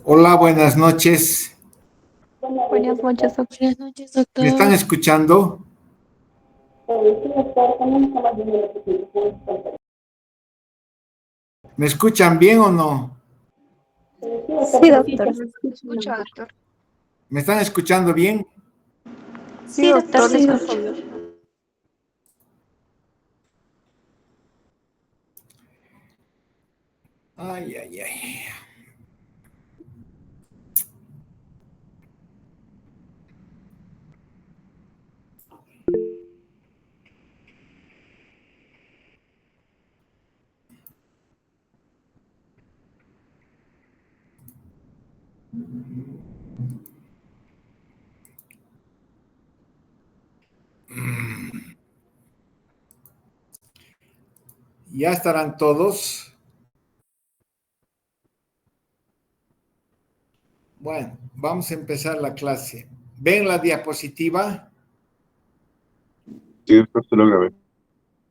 Hola, buenas noches. Buenas noches, doctor. Buenas noches, ¿Me están doctor. escuchando? ¿Me escuchan bien o no? Sí, doctor, se escucha, doctor. ¿Me están escuchando bien? Sí, doctor, se Sí, escucha. doctor. Ay, ay, ay. ¿Ya estarán todos? Bueno, vamos a empezar la clase. ¿Ven la diapositiva? Sí, doctor, se logra ver.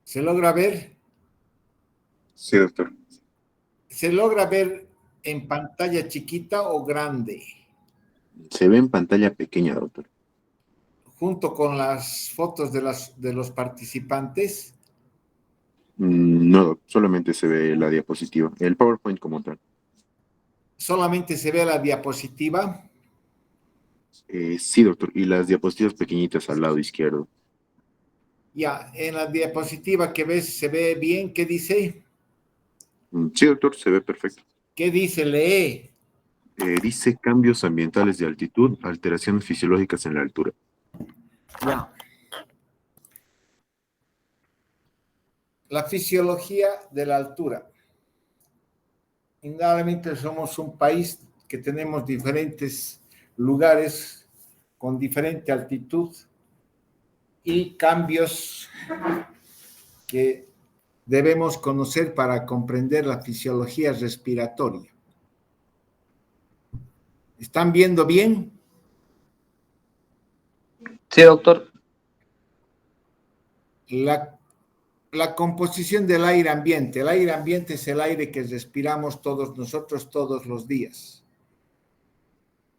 ¿Se logra ver? Sí, doctor. ¿Se logra ver en pantalla chiquita o grande? Se ve en pantalla pequeña, doctor. Junto con las fotos de los participantes. No, solamente se ve la diapositiva, el PowerPoint como tal. Solamente se ve la diapositiva. Sí, doctor, y las diapositivas pequeñitas al lado izquierdo. Ya, en la diapositiva que ves, ¿se ve bien? ¿Qué dice? Sí, doctor, se ve perfecto. ¿Qué dice? Lee. Dice cambios ambientales de altitud, alteraciones fisiológicas en la altura. Ya. La fisiología de la altura. Indudablemente somos un país que tenemos diferentes lugares con diferente altitud y cambios que debemos conocer para comprender la fisiología respiratoria. ¿Están viendo bien? Sí, doctor. La composición del aire ambiente. El aire ambiente es el aire que respiramos todos nosotros todos los días.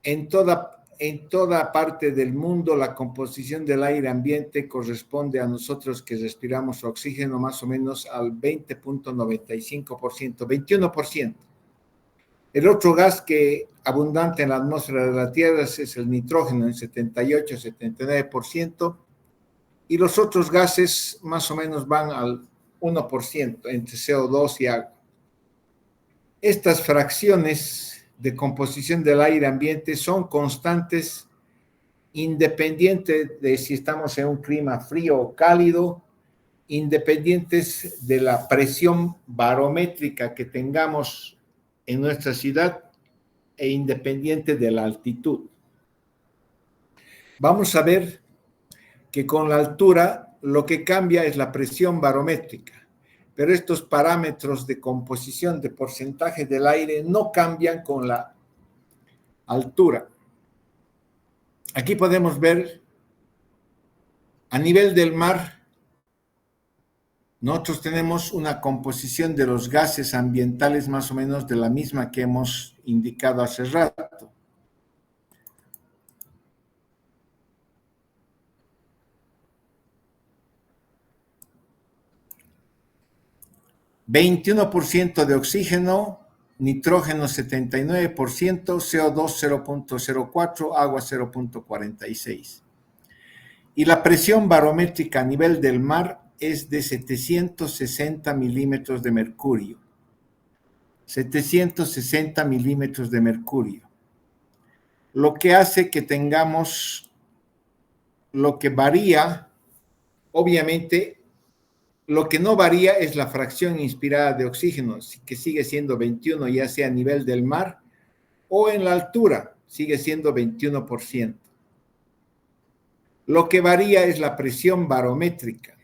En toda parte del mundo, la composición del aire ambiente corresponde a nosotros que respiramos oxígeno más o menos al 20.95%, 21%. El otro gas que abundante en la atmósfera de la Tierra es el nitrógeno en 78, 79%, y los otros gases más o menos van al 1% entre CO2 y agua. Estas fracciones de composición del aire ambiente son constantes independiente de si estamos en un clima frío o cálido, independientes de la presión barométrica que tengamos en nuestra ciudad e independiente de la altitud. Vamos a ver que con la altura lo que cambia es la presión barométrica, pero estos parámetros de composición de porcentaje del aire no cambian con la altura. Aquí podemos ver a nivel del mar, nosotros tenemos una composición de los gases ambientales más o menos de la misma que hemos indicado hace rato. %21 de oxígeno, nitrógeno 79%, CO2 0.04, agua 0.46. Y la presión barométrica a nivel del mar es de 760 milímetros de mercurio. 760 milímetros de mercurio. Lo que hace que tengamos, lo que varía, obviamente, lo que no varía es la fracción inspirada de oxígeno, que sigue siendo 21, ya sea a nivel del mar o en la altura, sigue siendo 21%. Lo que varía es la presión barométrica.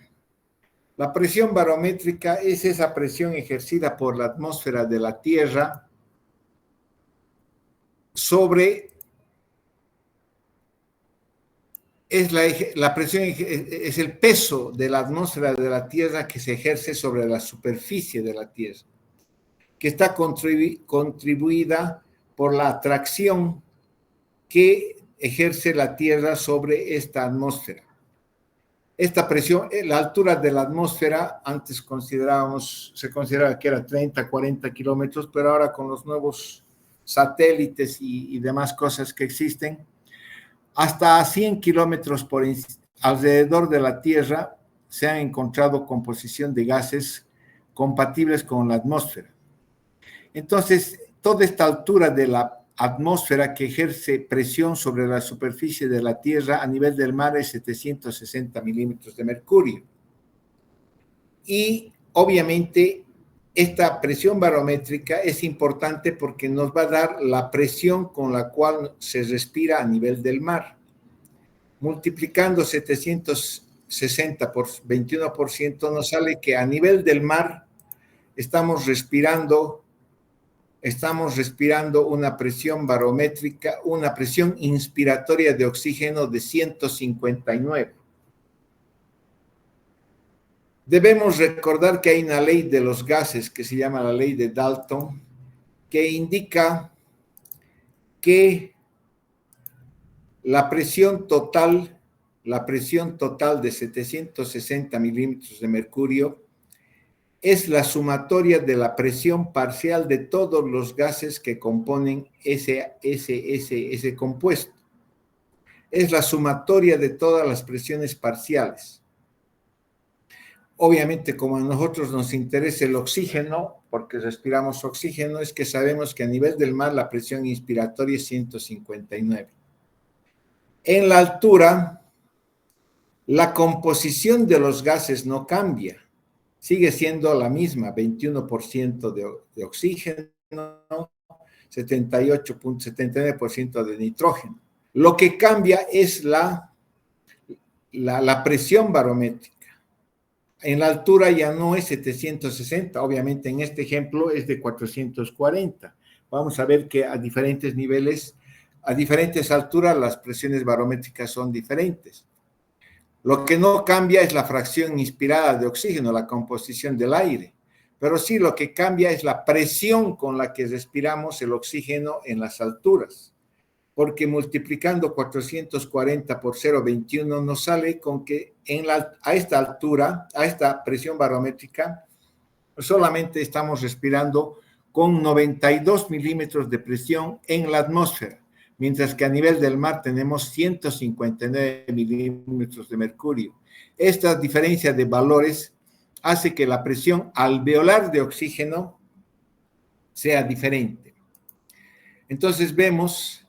La presión barométrica es esa presión ejercida por la atmósfera de la Tierra sobre, la presión es el peso de la atmósfera de la Tierra que se ejerce sobre la superficie de la Tierra, que está contribuida por la atracción que ejerce la Tierra sobre esta atmósfera. Esta presión, la altura de la atmósfera, antes se consideraba que era 30, 40 kilómetros, pero ahora con los nuevos satélites y demás cosas que existen, hasta 100 kilómetros alrededor de la Tierra se han encontrado composición de gases compatibles con la atmósfera. Entonces, toda esta altura de la atmósfera que ejerce presión sobre la superficie de la Tierra a nivel del mar es 760 milímetros de mercurio. Y obviamente esta presión barométrica es importante porque nos va a dar la presión con la cual se respira a nivel del mar. Multiplicando 760 por 21% nos sale que a nivel del mar estamos respirando una presión barométrica, una presión inspiratoria de oxígeno de 159. Debemos recordar que hay una ley de los gases que se llama la ley de Dalton, que indica que la presión total de 760 milímetros de mercurio es la sumatoria de la presión parcial de todos los gases que componen ese compuesto. Es la sumatoria de todas las presiones parciales. Obviamente, como a nosotros nos interesa el oxígeno, porque respiramos oxígeno, es que sabemos que a nivel del mar la presión inspiratoria es 159. En la altura, la composición de los gases no cambia. Sigue siendo la misma, 21% de oxígeno, 78.79% de nitrógeno. Lo que cambia es la presión barométrica. En la altura ya no es 760, obviamente en este ejemplo es de 440. Vamos a ver que a diferentes niveles, a diferentes alturas, las presiones barométricas son diferentes. Lo que no cambia es la fracción inspirada de oxígeno, la composición del aire, pero sí lo que cambia es la presión con la que respiramos el oxígeno en las alturas, porque multiplicando 440 por 0,21 nos sale con que a esta altura, a esta presión barométrica, solamente estamos respirando con 92 milímetros de presión en la atmósfera, mientras que a nivel del mar tenemos 159 milímetros de mercurio. Esta diferencia de valores hace que la presión alveolar de oxígeno sea diferente. Entonces vemos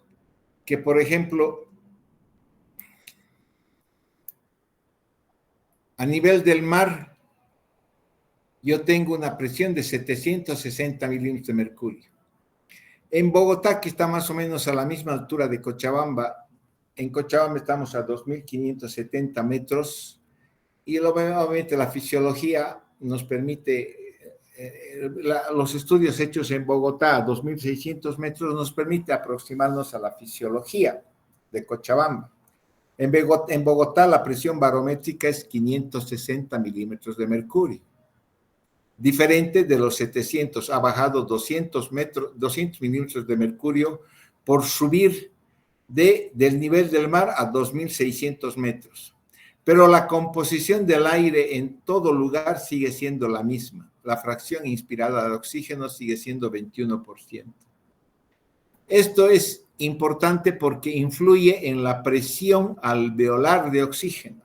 que, por ejemplo, a nivel del mar, yo tengo una presión de 760 milímetros de mercurio. En Bogotá, que está más o menos a la misma altura de Cochabamba, en Cochabamba estamos a 2.570 metros y obviamente la fisiología nos permite, los estudios hechos en Bogotá a 2.600 metros nos permite aproximarnos a la fisiología de Cochabamba. En Bogotá la presión barométrica es 560 milímetros de mercurio. Diferente de los 700, ha bajado 200 milímetros de mercurio por subir del nivel del mar a 2.600 metros. Pero la composición del aire en todo lugar sigue siendo la misma. La fracción inspirada de oxígeno sigue siendo 21%. Esto es importante porque influye en la presión alveolar de oxígeno.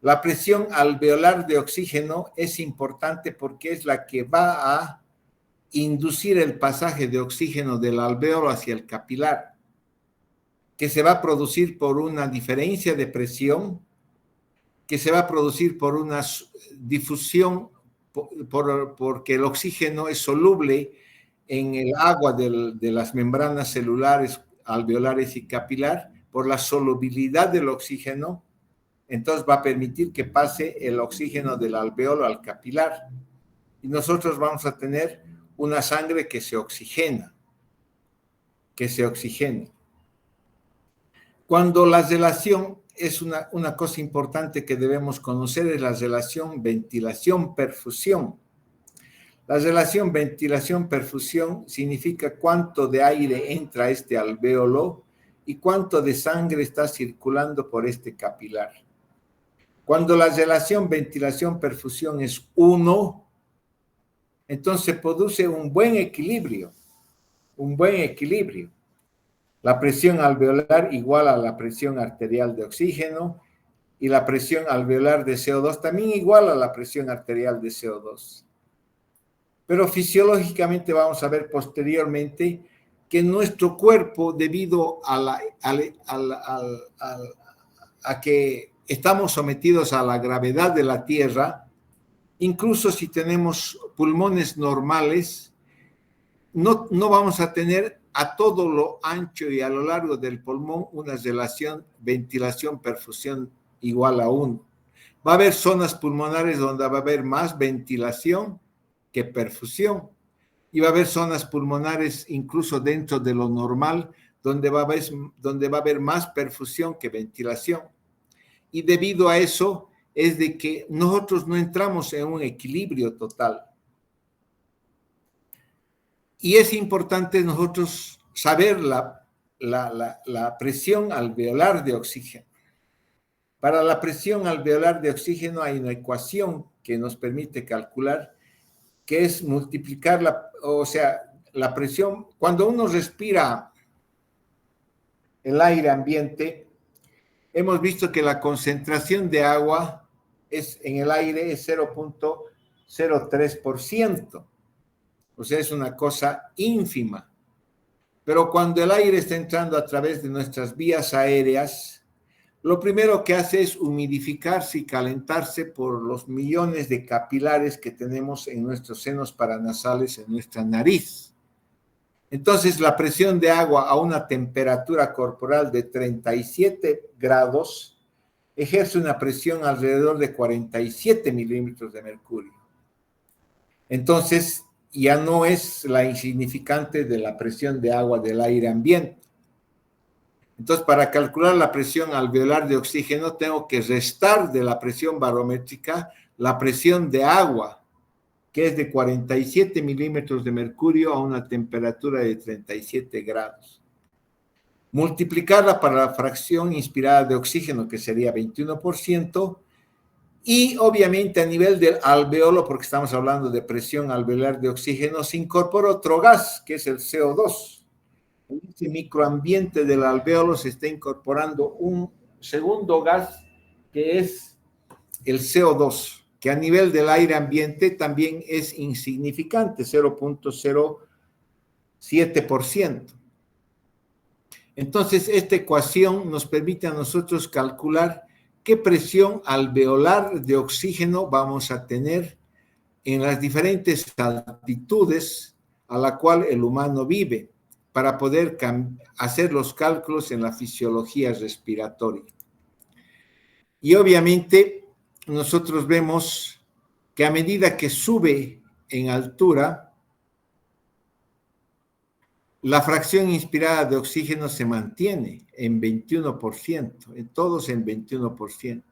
La presión alveolar de oxígeno es importante porque es la que va a inducir el pasaje de oxígeno del alvéolo hacia el capilar, que se va a producir por una diferencia de presión, que se va a producir por una difusión, porque el oxígeno es soluble en el agua de las membranas celulares, alveolares y capilar, por la solubilidad del oxígeno. Entonces va a permitir que pase el oxígeno del alvéolo al capilar. Y nosotros vamos a tener una sangre que se oxigena. Cuando la relación es una cosa importante que debemos conocer, es la relación ventilación-perfusión. La relación ventilación-perfusión significa cuánto de aire entra a este alvéolo y cuánto de sangre está circulando por este capilar. Cuando la relación ventilación-perfusión es 1, entonces produce un buen equilibrio. La presión alveolar igual a la presión arterial de oxígeno y la presión alveolar de CO2 también igual a la presión arterial de CO2. Pero fisiológicamente vamos a ver posteriormente que nuestro cuerpo, debido a que estamos sometidos a la gravedad de la Tierra, incluso si tenemos pulmones normales, no vamos a tener a todo lo ancho y a lo largo del pulmón una relación ventilación-perfusión igual a 1. Va a haber zonas pulmonares donde va a haber más ventilación que perfusión, y va a haber zonas pulmonares incluso dentro de lo normal donde va a haber más perfusión que ventilación. Y debido a eso es de que nosotros no entramos en un equilibrio total. Y es importante nosotros saber la presión alveolar de oxígeno. Para la presión alveolar de oxígeno hay una ecuación que nos permite calcular, que es multiplicar la presión. Cuando uno respira el aire ambiente, hemos visto que la concentración de agua en el aire es 0.03%. O sea, es una cosa ínfima. Pero cuando el aire está entrando a través de nuestras vías aéreas, lo primero que hace es humidificarse y calentarse por los millones de capilares que tenemos en nuestros senos paranasales, en nuestra nariz. Entonces, la presión de agua a una temperatura corporal de 37 grados ejerce una presión alrededor de 47 milímetros de mercurio. Entonces, ya no es la insignificante de la presión de agua del aire ambiente. Entonces, para calcular la presión alveolar de oxígeno, tengo que restar de la presión barométrica la presión de agua, que es de 47 milímetros de mercurio a una temperatura de 37 grados. Multiplicarla para la fracción inspirada de oxígeno, que sería 21%, y obviamente a nivel del alveolo, porque estamos hablando de presión alveolar de oxígeno, se incorpora otro gas, que es el CO2. En este microambiente del alvéolo se está incorporando un segundo gas, que es el CO2, que a nivel del aire ambiente también es insignificante, 0.07%. Entonces, esta ecuación nos permite a nosotros calcular qué presión alveolar de oxígeno vamos a tener en las diferentes altitudes a la cual el humano vive, para poder hacer los cálculos en la fisiología respiratoria. Y obviamente nosotros vemos que a medida que sube en altura, la fracción inspirada de oxígeno se mantiene en 21%, en todos en 21%.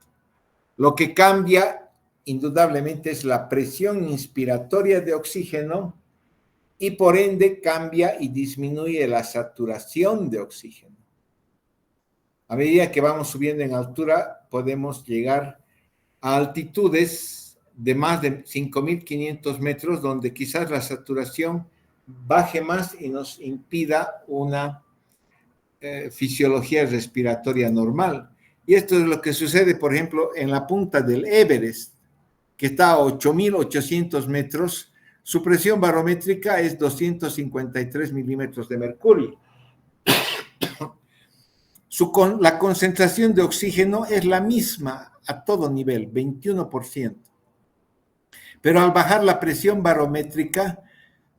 Lo que cambia indudablemente es la presión inspiratoria de oxígeno, y por ende cambia y disminuye la saturación de oxígeno. A medida que vamos subiendo en altura, podemos llegar a altitudes de más de 5.500 metros, donde quizás la saturación baje más y nos impida una fisiología respiratoria normal. Y esto es lo que sucede, por ejemplo, en la punta del Everest, que está a 8.800 metros, su presión barométrica es 253 milímetros de mercurio. La concentración de oxígeno es la misma a todo nivel, 21%. Pero al bajar la presión barométrica,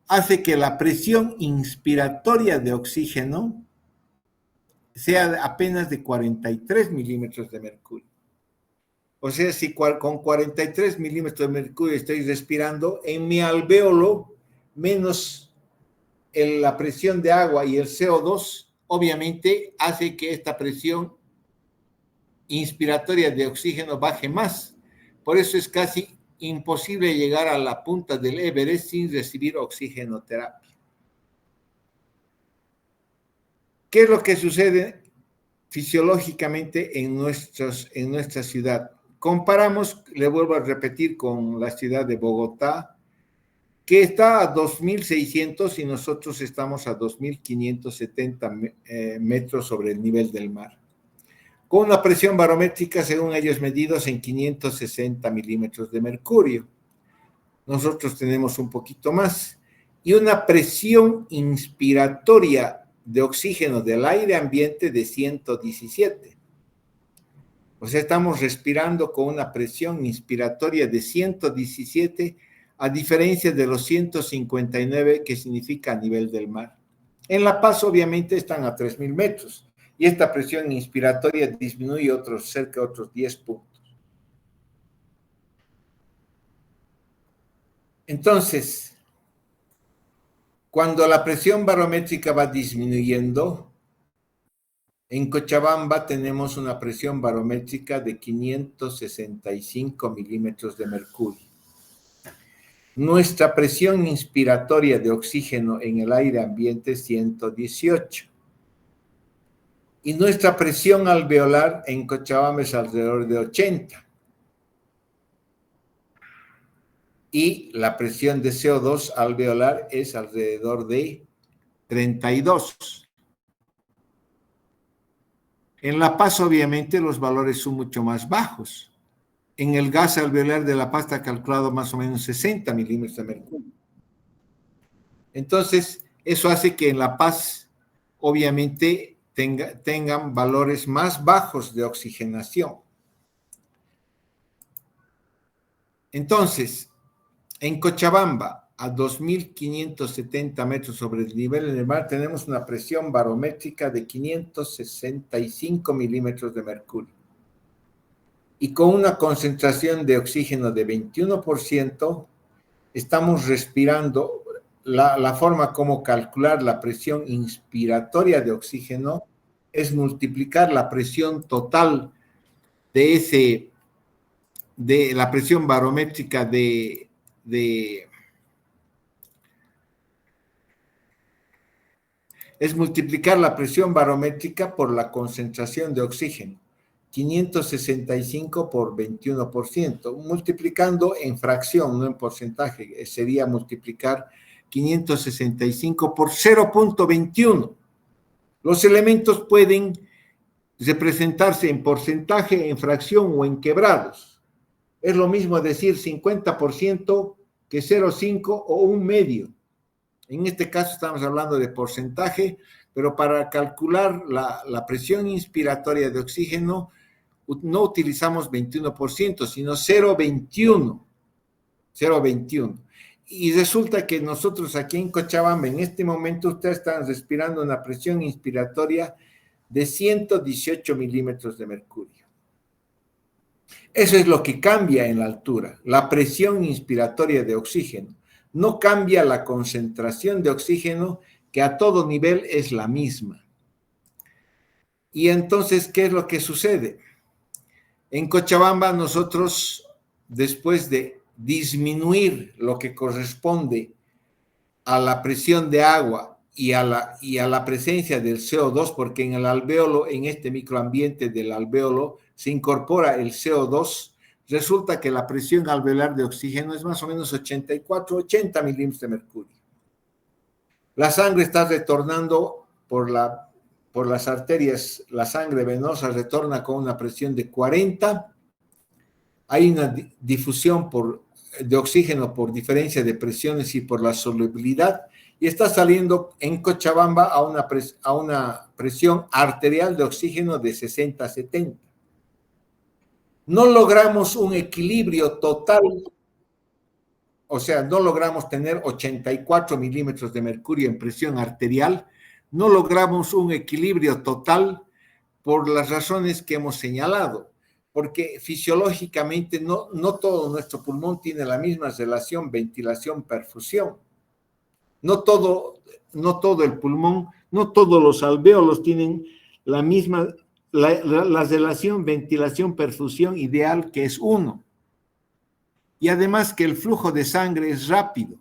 hace que la presión inspiratoria de oxígeno sea apenas de 43 milímetros de mercurio. O sea, si con 43 milímetros de mercurio estoy respirando, en mi alvéolo, menos la presión de agua y el CO2, obviamente hace que esta presión inspiratoria de oxígeno baje más. Por eso es casi imposible llegar a la punta del Everest sin recibir oxigenoterapia. ¿Qué es lo que sucede fisiológicamente en nuestra ciudad? Comparamos, le vuelvo a repetir, con la ciudad de Bogotá, que está a 2.600 y nosotros estamos a 2.570 metros sobre el nivel del mar, con una presión barométrica, según ellos medidos, en 560 milímetros de mercurio. Nosotros tenemos un poquito más, y una presión inspiratoria de oxígeno del aire ambiente de 117. O sea, estamos respirando con una presión inspiratoria de 117, a diferencia de los 159 que significa a nivel del mar. En La Paz, obviamente, están a 3.000 metros, y esta presión inspiratoria disminuye cerca de otros 10 puntos. Entonces, cuando la presión barométrica va disminuyendo, en Cochabamba tenemos una presión barométrica de 565 milímetros de mercurio. Nuestra presión inspiratoria de oxígeno en el aire ambiente es 118. Y nuestra presión alveolar en Cochabamba es alrededor de 80. Y la presión de CO2 alveolar es alrededor de 32. En La Paz, obviamente, los valores son mucho más bajos. En el gas alveolar de La Paz está calculado más o menos 60 milímetros de mercurio. Entonces, eso hace que en La Paz, obviamente, tengan valores más bajos de oxigenación. Entonces, en Cochabamba, a 2.570 metros sobre el nivel del mar, tenemos una presión barométrica de 565 milímetros de mercurio. Y con una concentración de oxígeno de 21%, estamos respirando. La forma como calcular la presión inspiratoria de oxígeno es multiplicar la presión total de la presión barométrica es multiplicar la presión barométrica por la concentración de oxígeno. 565 por 21%, multiplicando en fracción, no en porcentaje, sería multiplicar 565 por 0.21. Los elementos pueden representarse en porcentaje, en fracción o en quebrados. Es lo mismo decir 50% que 0,5 o un medio. En este caso estamos hablando de porcentaje, pero para calcular la presión inspiratoria de oxígeno no utilizamos 21%, sino 0,21. 0,21. Y resulta que nosotros aquí en Cochabamba, en este momento, ustedes están respirando una presión inspiratoria de 118 milímetros de mercurio. Eso es lo que cambia en la altura, la presión inspiratoria de oxígeno. No cambia la concentración de oxígeno, que a todo nivel es la misma. Y entonces, ¿qué es lo que sucede? En Cochabamba nosotros, después de disminuir lo que corresponde a la presión de agua y a la presencia del CO2, porque en el alvéolo, en este microambiente del alvéolo, se incorpora el CO2, resulta que la presión alveolar de oxígeno es más o menos 84-80 milímetros de mercurio. La sangre está retornando por las arterias, la sangre venosa retorna con una presión de 40. Hay una difusión de oxígeno por diferencia de presiones y por la solubilidad, y está saliendo en Cochabamba a una presión arterial de oxígeno de 60-70. No logramos un equilibrio total, o sea, no logramos tener 84 milímetros de mercurio en presión arterial, no logramos un equilibrio total por las razones que hemos señalado, porque fisiológicamente no todo nuestro pulmón tiene la misma relación ventilación-perfusión. No todo el pulmón, no todos los alvéolos tienen la misma, la relación ventilación-perfusión ideal, que es 1. y además que el flujo de sangre es rápido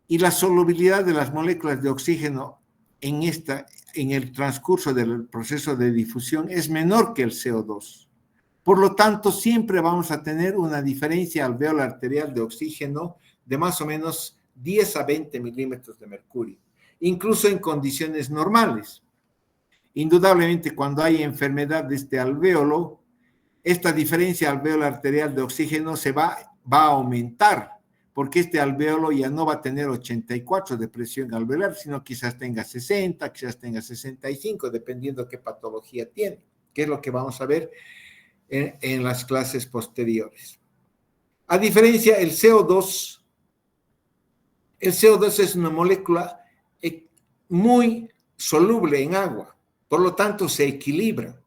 y la solubilidad de las moléculas de oxígeno en el transcurso del proceso de difusión es menor que el CO2. Por lo tanto, siempre vamos a tener una diferencia alveolar arterial de oxígeno de más o menos 10 a 20 milímetros de mercurio, incluso en condiciones normales. Indudablemente, cuando hay enfermedad de este alvéolo, esta diferencia alveolar arterial de oxígeno va a aumentar, porque este alvéolo ya no va a tener 84 de presión alveolar, sino quizás tenga 60, quizás tenga 65, dependiendo qué patología tiene, que es lo que vamos a ver en las clases posteriores. A diferencia, el CO2 es una molécula muy soluble en agua, por lo tanto se equilibra.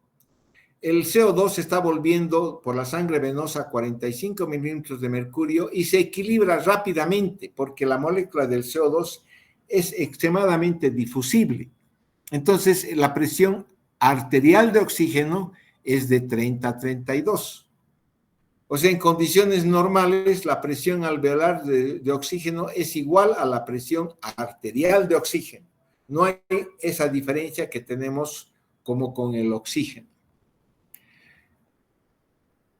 El CO2 está volviendo por la sangre venosa a 45 milímetros de mercurio y se equilibra rápidamente porque la molécula del CO2 es extremadamente difusible. Entonces, la presión arterial de oxígeno es de 30 a 32. O sea, en condiciones normales, la presión alveolar de oxígeno es igual a la presión arterial de oxígeno. No hay esa diferencia que tenemos como con el oxígeno.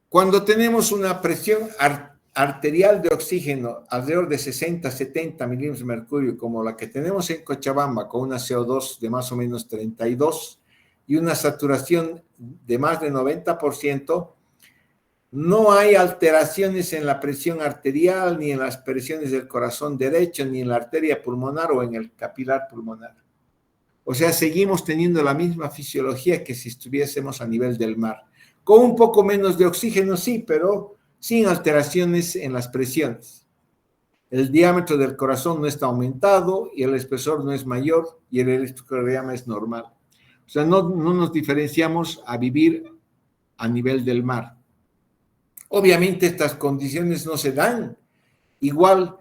Cuando tenemos una presión arterial de oxígeno alrededor de 60, 70 milímetros de mercurio, como la que tenemos en Cochabamba, con una CO2 de más o menos 32 y una saturación de más de 90%, no hay alteraciones en la presión arterial, ni en las presiones del corazón derecho, ni en la arteria pulmonar o en el capilar pulmonar. O sea, seguimos teniendo la misma fisiología que si estuviésemos a nivel del mar. Con un poco menos de oxígeno, sí, pero sin alteraciones en las presiones. El diámetro del corazón no está aumentado y el espesor no es mayor y el electrocardiograma es normal. O sea, no nos diferenciamos a vivir a nivel del mar. Obviamente estas condiciones no se dan igual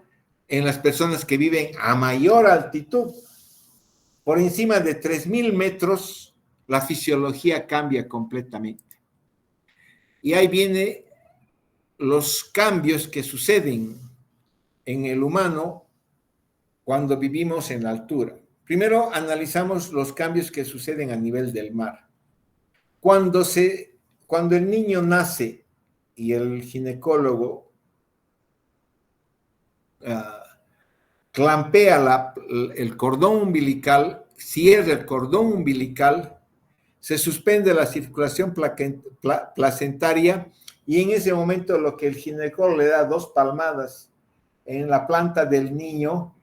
en las personas que viven a mayor altitud. Por encima de 3.000 metros, la fisiología cambia completamente. Y ahí vienen los cambios que suceden en el humano cuando vivimos en la altura. Primero analizamos los cambios que suceden a nivel del mar. Cuando el niño nace y el ginecólogo clampea el cordón umbilical, cierra el cordón umbilical, se suspende la circulación placentaria y en ese momento lo que el ginecólogo le da 2 palmadas en la planta del niño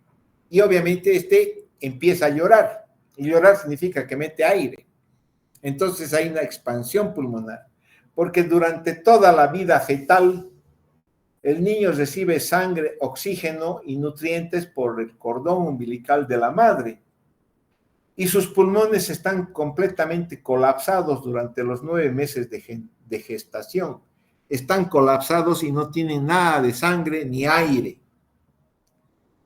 y obviamente este empieza a llorar. Y llorar significa que mete aire. Entonces hay una expansión pulmonar, porque durante toda la vida fetal el niño recibe sangre, oxígeno y nutrientes por el cordón umbilical de la madre. Y sus pulmones están completamente colapsados durante los 9 meses de gestación. Están colapsados y no tienen nada de sangre ni aire.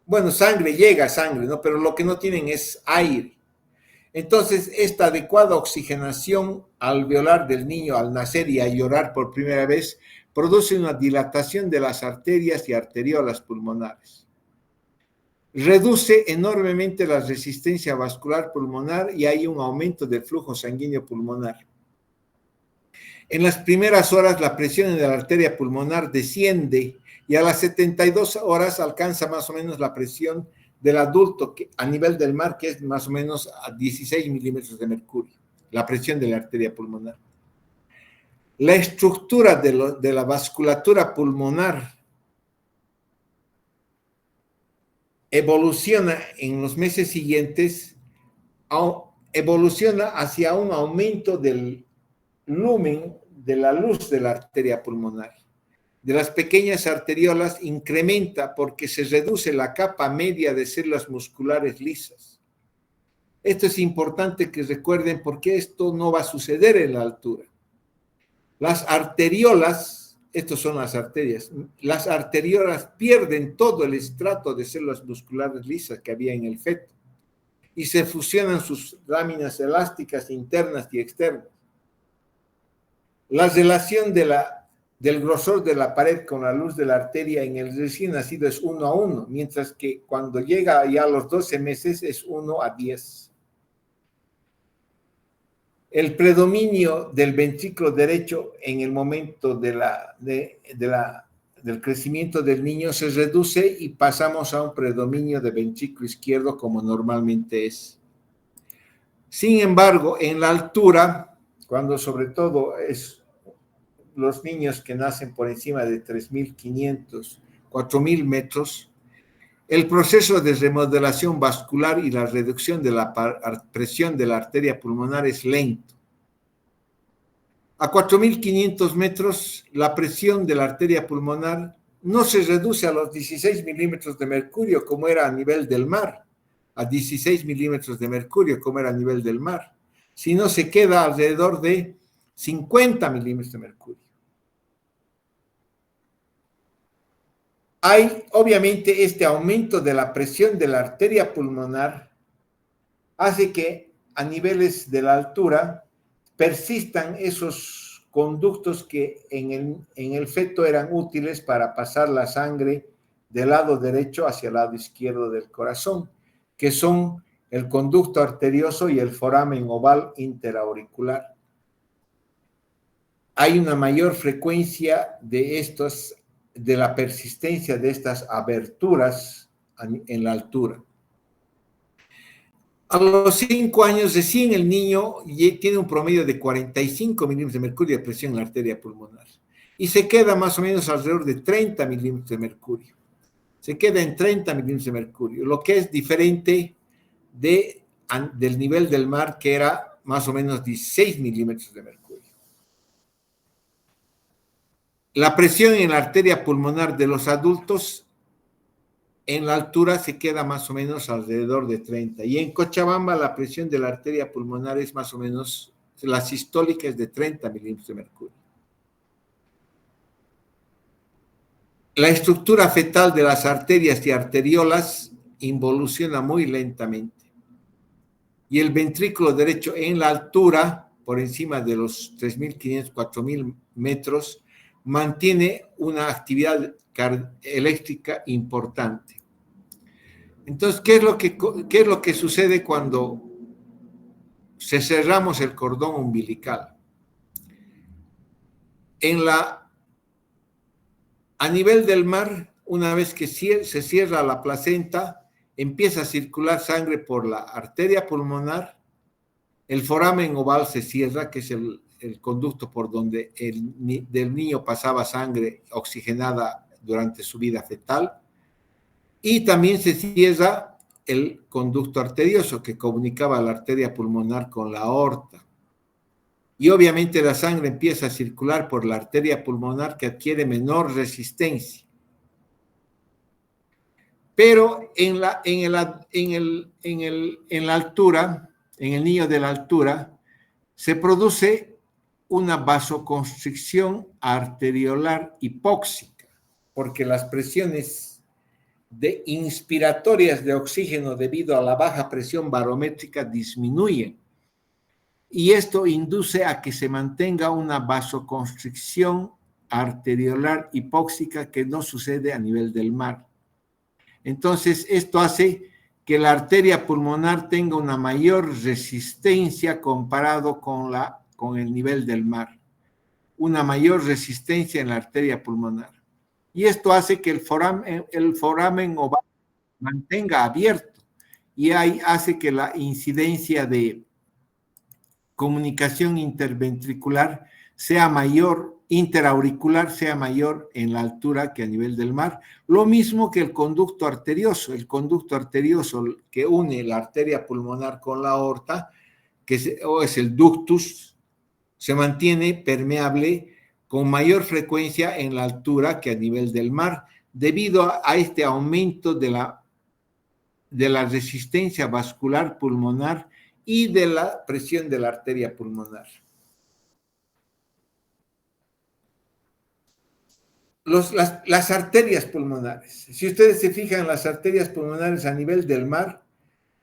Bueno, llega sangre, ¿no? Pero lo que no tienen es aire. Entonces, esta adecuada oxigenación alveolar del niño al nacer y a llorar por primera vez produce una dilatación de las arterias y arteriolas pulmonares. Reduce enormemente la resistencia vascular pulmonar y hay un aumento del flujo sanguíneo pulmonar. En las primeras horas la presión en la arteria pulmonar desciende y a las 72 horas alcanza más o menos la presión del adulto a nivel del mar, que es más o menos a 16 milímetros de mercurio, la presión de la arteria pulmonar. La estructura de la vasculatura pulmonar evoluciona en los meses siguientes, evoluciona hacia un aumento del lumen de la luz de la arteria pulmonar. De las pequeñas arteriolas incrementa porque se reduce la capa media de células musculares lisas. Esto es importante que recuerden porque esto no va a suceder en la altura. Las arteriolas, estas son las arteriolas pierden todo el estrato de células musculares lisas que había en el feto y se fusionan sus láminas elásticas internas y externas. La relación de del grosor de la pared con la luz de la arteria en el recién nacido es 1:1, mientras que cuando llega ya a los 12 meses es 1:10. El predominio del ventrículo derecho en el momento del crecimiento del niño se reduce y pasamos a un predominio de ventrículo izquierdo como normalmente es. Sin embargo, en la altura, cuando sobre todo es los niños que nacen por encima de 3.500, 4.000 metros, el proceso de remodelación vascular y la reducción de la presión de la arteria pulmonar es lento. A 4.500 metros, la presión de la arteria pulmonar no se reduce a los 16 milímetros de mercurio como era a nivel del mar, a 16 milímetros de mercurio como era a nivel del mar, sino se queda alrededor de 50 milímetros de mercurio. Hay, obviamente, este aumento de la presión de la arteria pulmonar hace que a niveles de la altura persistan esos conductos que en el feto eran útiles para pasar la sangre del lado derecho hacia el lado izquierdo del corazón, que son el conducto arterioso y el foramen oval interauricular. Hay una mayor frecuencia de la persistencia de estas aberturas en la altura. A los 5 años recién el niño tiene un promedio de 45 milímetros de mercurio de presión en la arteria pulmonar y se queda más o menos alrededor de 30 milímetros de mercurio. Se queda en 30 milímetros de mercurio, lo que es diferente del nivel del mar, que era más o menos 16 milímetros de mercurio. La presión en la arteria pulmonar de los adultos en la altura se queda más o menos alrededor de 30. Y en Cochabamba la presión de la arteria pulmonar es más o menos, la sistólica es de 30 milímetros de mercurio. La estructura fetal de las arterias y arteriolas involuciona muy lentamente. Y el ventrículo derecho en la altura, por encima de los 3.500, 4.000 metros, mantiene una actividad eléctrica importante. Entonces, ¿qué es lo que sucede cuando cerramos el cordón umbilical? A nivel del mar, una vez que se cierra la placenta, empieza a circular sangre por la arteria pulmonar, el foramen oval se cierra, que es el conducto por donde del niño pasaba sangre oxigenada durante su vida fetal, y también se cierra el conducto arterioso que comunicaba la arteria pulmonar con la aorta. Y obviamente la sangre empieza a circular por la arteria pulmonar, que adquiere menor resistencia. Pero en la altura, en el niño de la altura, se produce una vasoconstricción arteriolar hipóxica, porque las presiones inspiratorias de oxígeno debido a la baja presión barométrica disminuyen. Y esto induce a que se mantenga una vasoconstricción arteriolar hipóxica que no sucede a nivel del mar. Entonces, esto hace que la arteria pulmonar tenga una mayor resistencia comparado con el nivel del mar. Una mayor resistencia en la arteria pulmonar. Y esto hace que el foramen oval mantenga abierto. Y ahí hace que la incidencia de comunicación interventricular sea mayor, interauricular sea mayor en la altura que a nivel del mar. Lo mismo que el conducto arterioso que une la arteria pulmonar con la aorta, es el ductus, se mantiene permeable con mayor frecuencia en la altura que a nivel del mar, debido a este aumento de la resistencia vascular pulmonar y de la presión de la arteria pulmonar. Las arterias pulmonares. Si ustedes se fijan, las arterias pulmonares a nivel del mar,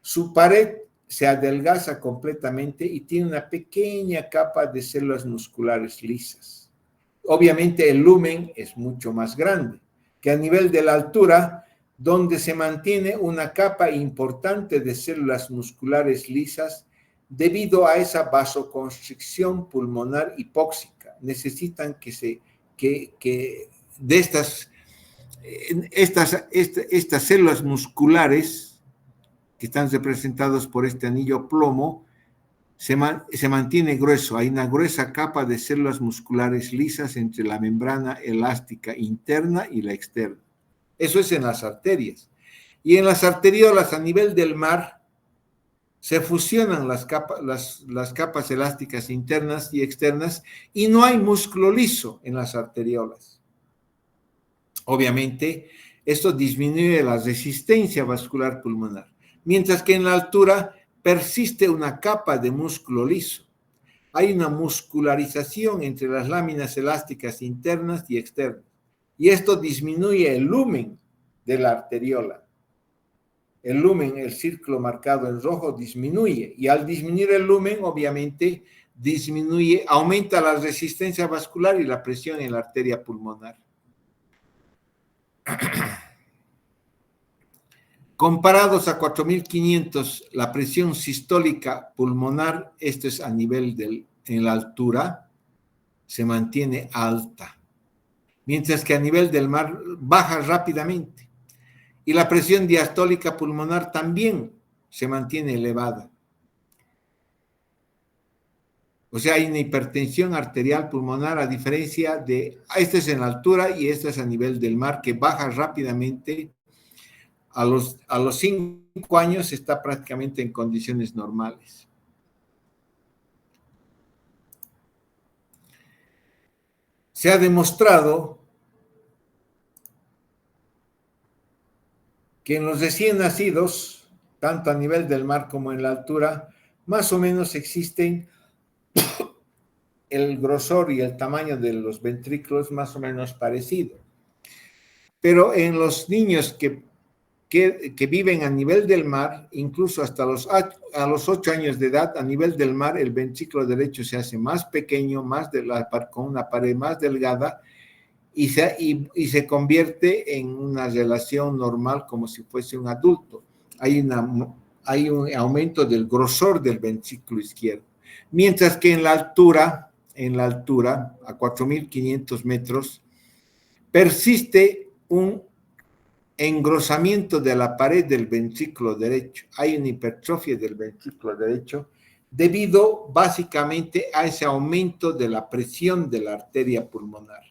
su pared se adelgaza completamente y tiene una pequeña capa de células musculares lisas. obviamente el lumen es mucho más grande que a nivel de la altura, donde se mantiene una capa importante de células musculares lisas debido a esa vasoconstricción pulmonar hipóxica. Necesitan que de estas células musculares que están representadas por este anillo plomo, se mantiene grueso. Hay una gruesa capa de células musculares lisas entre la membrana elástica interna y la externa. Eso es en las arterias. Y en las arteriolas a nivel del mar se fusionan las capas elásticas internas y externas y no hay músculo liso en las arteriolas. Obviamente, esto disminuye la resistencia vascular pulmonar, mientras que en la altura persiste una capa de músculo liso. Hay una muscularización entre las láminas elásticas internas y externas, y esto disminuye el lumen de la arteriola. El lumen, el círculo marcado en rojo, disminuye, y al disminuir el lumen, obviamente, aumenta la resistencia vascular y la presión en la arteria pulmonar. Comparados a 4.500, la presión sistólica pulmonar, esto es a nivel en la altura, se mantiene alta, mientras que a nivel del mar baja rápidamente. Y la presión diastólica pulmonar también se mantiene elevada. O sea, hay una hipertensión arterial pulmonar a diferencia de, esta es en la altura y esta es a nivel del mar, que baja rápidamente. A los 5 años está prácticamente en condiciones normales. Se ha demostrado que en los recién nacidos, tanto a nivel del mar como en la altura, más o menos existen el grosor y el tamaño de los ventrículos más o menos parecido. Pero en los niños que viven a nivel del mar, incluso hasta a los 8 años de edad, a nivel del mar, el ventrículo derecho se hace más pequeño, con una pared más delgada, y se convierte en una relación normal como si fuese un adulto. Hay un aumento del grosor del ventrículo izquierdo. Mientras que en la altura, a 4.500 metros, persiste un engrosamiento de la pared del ventrículo derecho. Hay una hipertrofia del ventrículo derecho debido básicamente a ese aumento de la presión de la arteria pulmonar.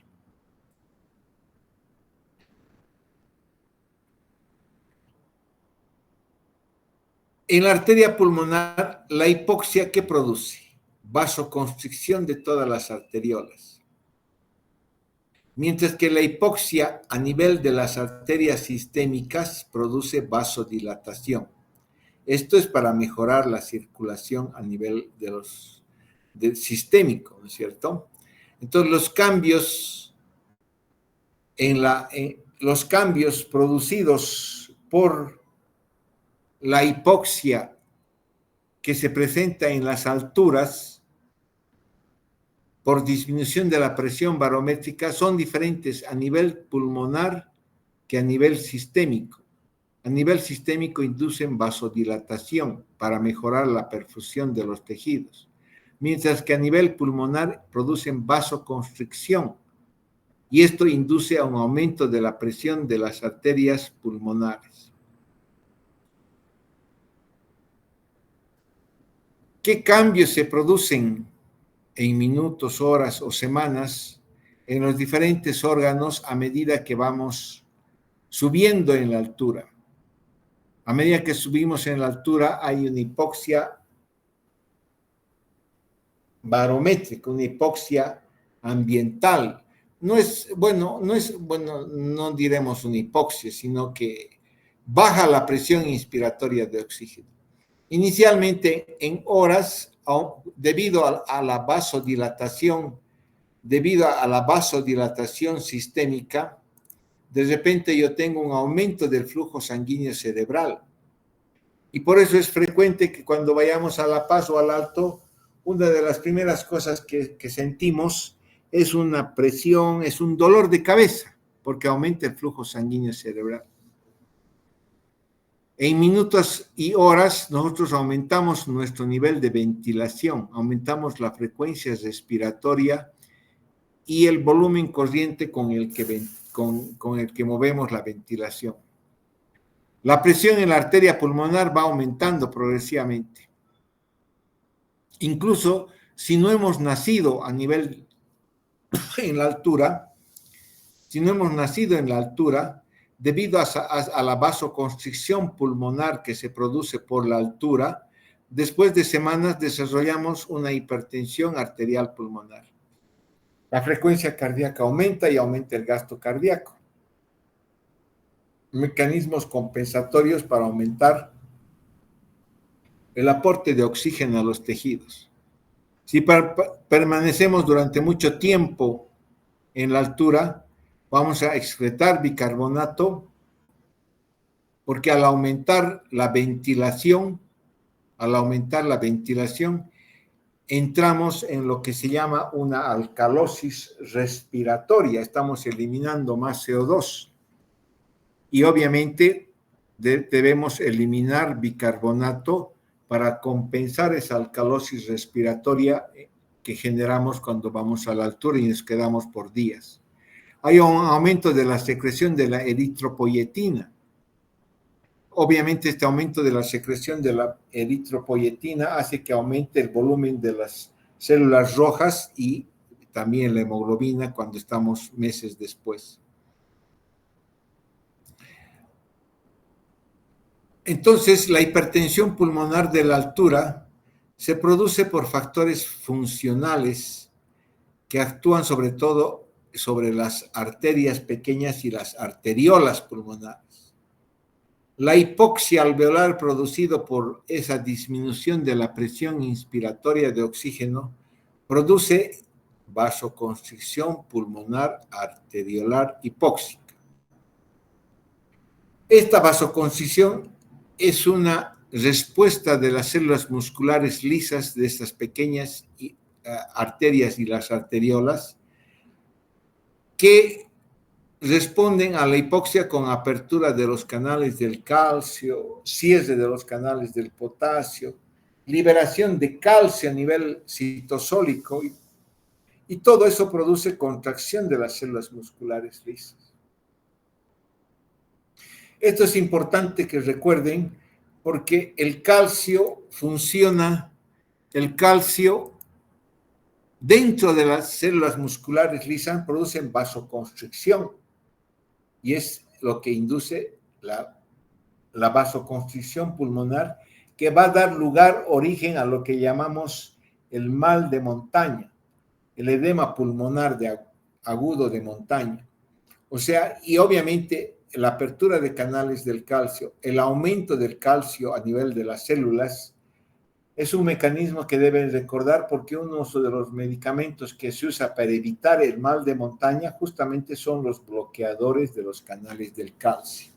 En la arteria pulmonar, la hipoxia, ¿qué produce? Vasoconstricción de todas las arteriolas. Mientras que la hipoxia a nivel de las arterias sistémicas produce vasodilatación. Esto es para mejorar la circulación a nivel del sistémico, ¿no es cierto? Entonces, los cambios producidos por la hipoxia que se presenta en las alturas por disminución de la presión barométrica son diferentes a nivel pulmonar que a nivel sistémico. A nivel sistémico inducen vasodilatación para mejorar la perfusión de los tejidos, mientras que a nivel pulmonar producen vasoconstricción, y esto induce a un aumento de la presión de las arterias pulmonares. ¿Qué cambios se producen en minutos, horas o semanas en los diferentes órganos a medida que vamos subiendo en la altura? A medida que subimos en la altura hay una hipoxia barométrica, una hipoxia ambiental. No diremos una hipoxia, sino que baja la presión inspiratoria de oxígeno. Inicialmente en horas, debido a la vasodilatación sistémica, de repente yo tengo un aumento del flujo sanguíneo cerebral. Y por eso es frecuente que cuando vayamos a La Paz o al Alto, una de las primeras cosas que sentimos es una presión, es un dolor de cabeza, porque aumenta el flujo sanguíneo cerebral. En minutos y horas nosotros aumentamos nuestro nivel de ventilación, aumentamos la frecuencia respiratoria y el volumen corriente con el que movemos la ventilación. La presión en la arteria pulmonar va aumentando progresivamente. Incluso si no hemos nacido a nivel en la altura, debido a la vasoconstricción pulmonar que se produce por la altura, después de semanas desarrollamos una hipertensión arterial pulmonar. La frecuencia cardíaca aumenta y aumenta el gasto cardíaco. Mecanismos compensatorios para aumentar el aporte de oxígeno a los tejidos. Si permanecemos durante mucho tiempo en la altura, vamos a excretar bicarbonato, porque al aumentar la ventilación, entramos en lo que se llama una alcalosis respiratoria. Estamos eliminando más CO2. Y obviamente debemos eliminar bicarbonato para compensar esa alcalosis respiratoria que generamos cuando vamos a la altura y nos quedamos por días. Hay un aumento de la secreción de la eritropoyetina. Obviamente este aumento de la secreción de la eritropoyetina hace que aumente el volumen de las células rojas y también la hemoglobina cuando estamos meses después. Entonces, la hipertensión pulmonar de la altura se produce por factores funcionales que actúan sobre todo sobre las arterias pequeñas y las arteriolas pulmonares. La hipoxia alveolar producido por esa disminución de la presión inspiratoria de oxígeno produce vasoconstricción pulmonar arteriolar hipóxica. Esta vasoconstricción es una respuesta de las células musculares lisas de estas pequeñas arterias y las arteriolas que responden a la hipoxia con apertura de los canales del calcio, cierre de los canales del potasio, liberación de calcio a nivel citosólico y todo eso produce contracción de las células musculares lisas. Esto es importante que recuerden porque el calcio dentro de las células musculares lisas producen vasoconstricción y es lo que induce la vasoconstricción pulmonar que va a dar origen a lo que llamamos el mal de montaña, el edema pulmonar agudo de montaña. O sea, y obviamente la apertura de canales del calcio, el aumento del calcio a nivel de las células, es un mecanismo que deben recordar porque uno de los medicamentos que se usa para evitar el mal de montaña justamente son los bloqueadores de los canales del calcio.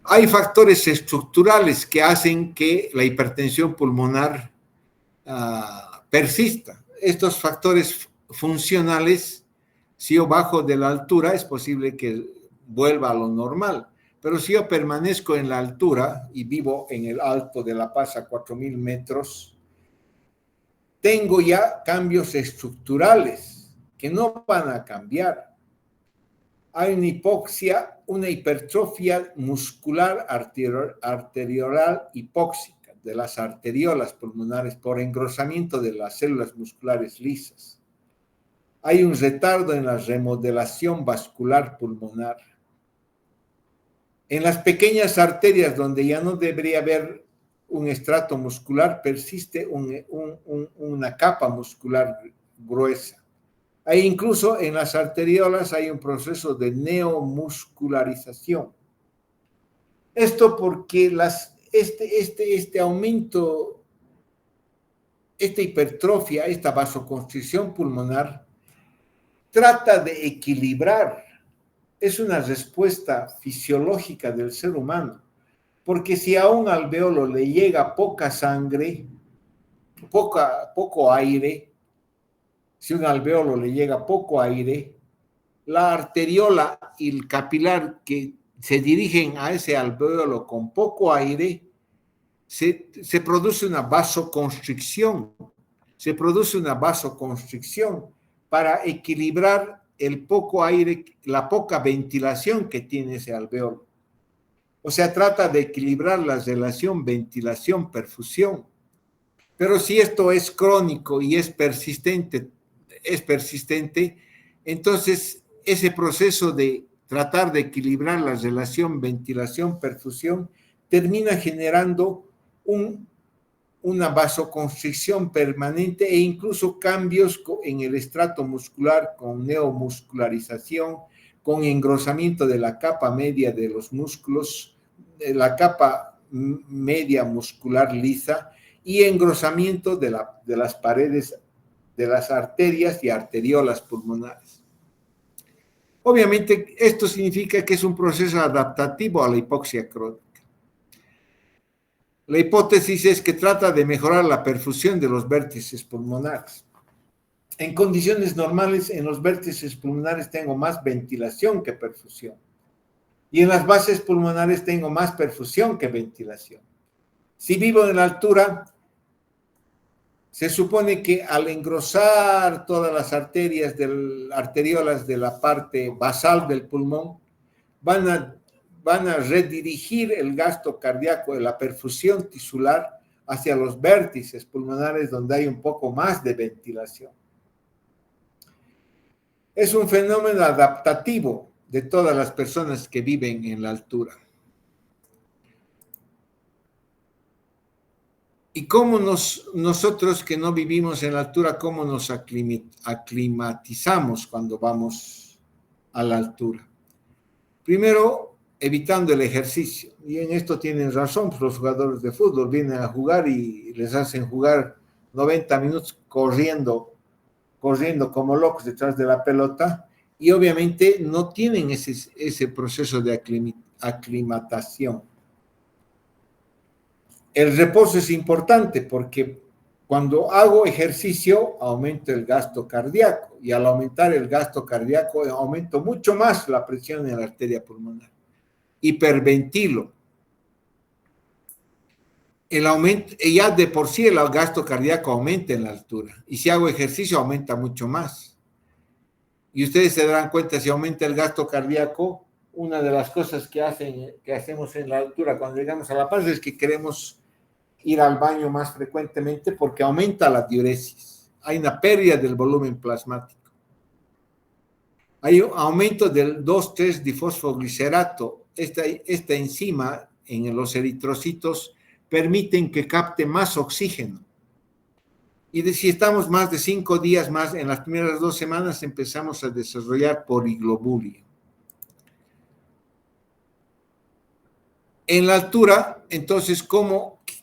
Hay factores estructurales que hacen que la hipertensión pulmonar persista. Estos factores funcionales, si yo bajo de la altura, es posible que vuelva a lo normal. Pero si yo permanezco en la altura y vivo en el Alto de La Paz a 4.000 metros, tengo ya cambios estructurales que no van a cambiar. Hay una hipoxia, una hipertrofia muscular arteriolar hipóxica de las arteriolas pulmonares por engrosamiento de las células musculares lisas. Hay un retardo en la remodelación vascular pulmonar. En las pequeñas arterias donde ya no debería haber un estrato muscular, persiste una capa muscular gruesa. Incluso en las arteriolas hay un proceso de neomuscularización. Esto porque este aumento, esta hipertrofia, esta vasoconstricción pulmonar, trata de equilibrar. Es una respuesta fisiológica del ser humano, porque si a un alveolo le llega poca sangre, poco aire, si un alveolo le llega poco aire, la arteriola y el capilar que se dirigen a ese alveolo con poco aire, se produce una vasoconstricción. Se produce una vasoconstricción para equilibrar el poco aire, la poca ventilación que tiene ese alveolo. O sea, trata de equilibrar la relación ventilación-perfusión. Pero si esto es crónico y es persistente, entonces ese proceso de tratar de equilibrar la relación ventilación-perfusión termina generando una vasoconstricción permanente e incluso cambios en el estrato muscular con neomuscularización, con engrosamiento de la capa media de los músculos, de la capa media muscular lisa y engrosamiento de las paredes de las arterias y arteriolas pulmonares. Obviamente, esto significa que es un proceso adaptativo a la hipoxia crónica. La hipótesis es que trata de mejorar la perfusión de los vértices pulmonares. En condiciones normales, en los vértices pulmonares tengo más ventilación que perfusión. Y en las bases pulmonares tengo más perfusión que ventilación. Si vivo en la altura, se supone que al engrosar todas las arteriolas de la parte basal del pulmón, van a redirigir el gasto cardíaco de la perfusión tisular hacia los vértices pulmonares donde hay un poco más de ventilación. Es un fenómeno adaptativo de todas las personas que viven en la altura. ¿Y cómo nosotros que no vivimos en la altura, cómo nos aclimatizamos cuando vamos a la altura? Primero, evitando el ejercicio. Y en esto tienen razón, pues los jugadores de fútbol vienen a jugar y les hacen jugar 90 minutos corriendo como locos detrás de la pelota y obviamente no tienen ese proceso de aclimatación. El reposo es importante porque cuando hago ejercicio aumento el gasto cardíaco y al aumentar el gasto cardíaco aumento mucho más la presión en la arteria pulmonar. Hiperventilo. El aumento, ya de por sí el gasto cardíaco aumenta en la altura y si hago ejercicio aumenta mucho más. Y ustedes se darán cuenta, si aumenta el gasto cardíaco, una de las cosas que hacemos en la altura cuando llegamos a La Paz es que queremos ir al baño más frecuentemente porque aumenta la diuresis. Hay una pérdida del volumen plasmático. Hay un aumento del 2,3-difosfoglicerato. Esta enzima en los eritrocitos permiten que capte más oxígeno. Y si estamos más de 5 días más, en las primeras 2 semanas empezamos a desarrollar poliglobulia. En la altura, entonces,